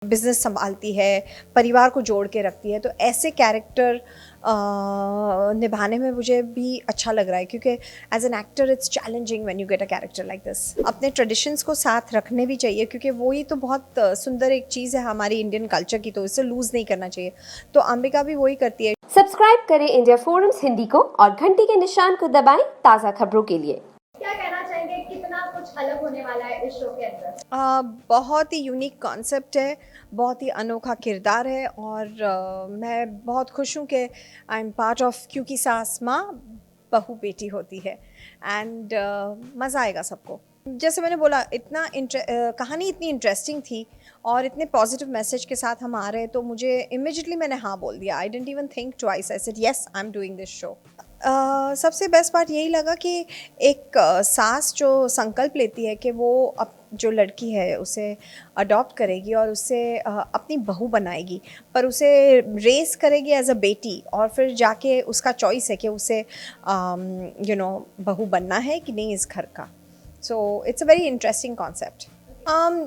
Business संभालती है, परिवार को जोड़ के रखती है, तो ऐसे कैरेक्टर निभाने में मुझे भी अच्छा लग रहा है, क्योंकि as an actor it's challenging when you get a character like this. अपने ट्रेडिशंस को साथ रखने भी चाहिए, क्योंकि वही तो बहुत सुंदर एक चीज़ है हमारी इंडियन कल्चर की, तो इसे लूज़ नहीं करना चाहिए। तो अंबिका भी वही करती है। सब्सक्राइब करें इंडिया फोरम्स हिंदी को और घंटी के निशान को दबाएं ताज़ा खबरों के लिए। क्या कहना चाहेंगे, कितना कुछ अलग होने वाला है इस शो के अंदर? बहुत ही यूनिक कॉन्सेप्ट है, बहुत ही अनोखा किरदार है, और मैं बहुत खुश हूँ कि आई एम पार्ट ऑफ क्योंकि सास माँ बहू बेटी होती है, एंड मज़ा आएगा सबको। जैसे मैंने बोला, कहानी इतनी इंटरेस्टिंग थी और इतने पॉजिटिव मैसेज के साथ हम आ रहे हैं, तो मुझे इमिजिएटली मैंने हाँ बोल दिया। I didn't even think twice, I said yes, I am doing this show. सबसे बेस्ट पार्ट यही लगा कि एक सास जो संकल्प लेती है कि वो अब जो लड़की है उसे अडॉप्ट करेगी और उसे अपनी बहू बनाएगी, पर उसे रेस करेगी एज अ बेटी, और फिर जाके उसका चॉइस है कि उसे बहू बनना है कि नहीं इस घर का। So it's a very interesting concept.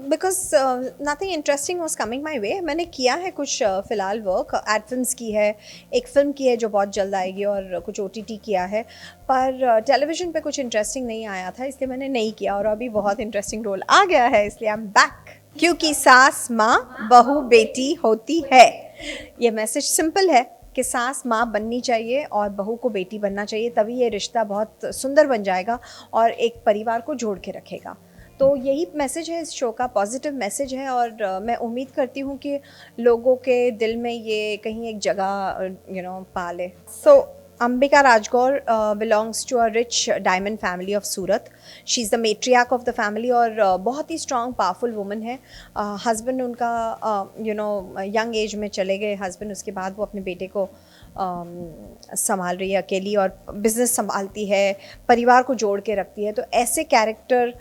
Because nothing interesting was coming my way. मैंने किया है कुछ फ़िलहाल वर्क, एड फिल्म्स की है, एक फ़िल्म की है जो बहुत जल्द आएगी, और कुछ OTT किया है, पर टेलीविज़न पे कुछ इंटरेस्टिंग नहीं आया था, इसलिए मैंने नहीं किया, और अभी बहुत इंटरेस्टिंग रोल आ गया है, इसलिए आई एम बैक। क्योंकि सास माँ बहू बेटी होती है, ये मैसेज सिंपल है कि सास माँ बननी चाहिए और बहू को बेटी बनना चाहिए, तभी ये रिश्ता बहुत सुंदर बन जाएगा और एक परिवार को जोड़ के रखेगा। तो यही मैसेज है इस शो का, पॉजिटिव मैसेज है, और मैं उम्मीद करती हूँ कि लोगों के दिल में ये कहीं एक जगह पा ले। सो Ambika Rajgaur belongs to a rich diamond family of Surat. She is the matriarch of the family, और बहुत ही strong powerful woman है। हस्बैंड उनका यंग एज में चले गए हस्बैंड, उसके बाद वो अपने बेटे को संभाल रही है अकेली, और बिज़नेस संभालती है, परिवार को जोड़ के रखती है। तो ऐसे कैरेक्टर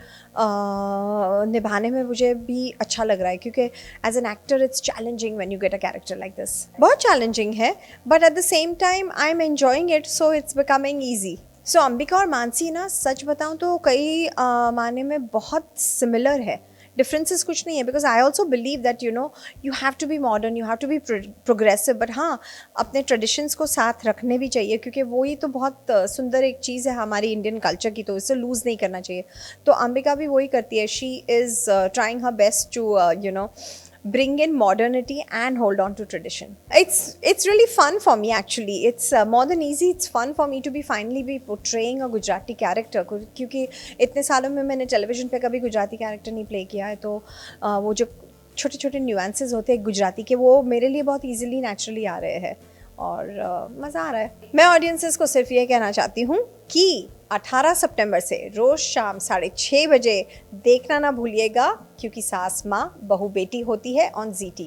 निभाने में मुझे भी अच्छा लग रहा है, क्योंकि as an actor it's challenging when you get a character like this. बहुत चैलेंजिंग है, but at the same time I am enjoying it, so it's becoming easy. So Ambika और मानसी ना, सच बताऊँ तो कई मायने में बहुत सिमिलर है, डिफरेंसेस कुछ नहीं है, because I also believe that you have to be modern, you have to be progressive, but हाँ, अपने ट्रेडिशंस को साथ रखने भी चाहिए, क्योंकि वही तो बहुत सुंदर एक चीज़ है हमारी इंडियन कल्चर की, तो इसे लूज़ नहीं करना चाहिए। तो अंबिका भी वही करती है, she is trying her best to bring in modernity and hold on to tradition. It's really fun for me actually. It's more than easy, it's fun for me to be finally be portraying a Gujarati character, क्योंकि इतने सालों में मैंने television पे कभी Gujarati character नहीं play किया है, तो वो जो छोटे छोटे न्यूएंसेस होते हैं गुजराती के, वो मेरे लिए बहुत ईजिली नेचुरली आ रहे हैं, और मज़ा आ रहा है। मैं ऑडियंसेस को सिर्फ ये कहना चाहती हूँ कि 18 सितंबर से रोज़ शाम 6:30 बजे देखना ना भूलिएगा, क्योंकि सास माँ बहू बेटी होती है ऑन ZTV।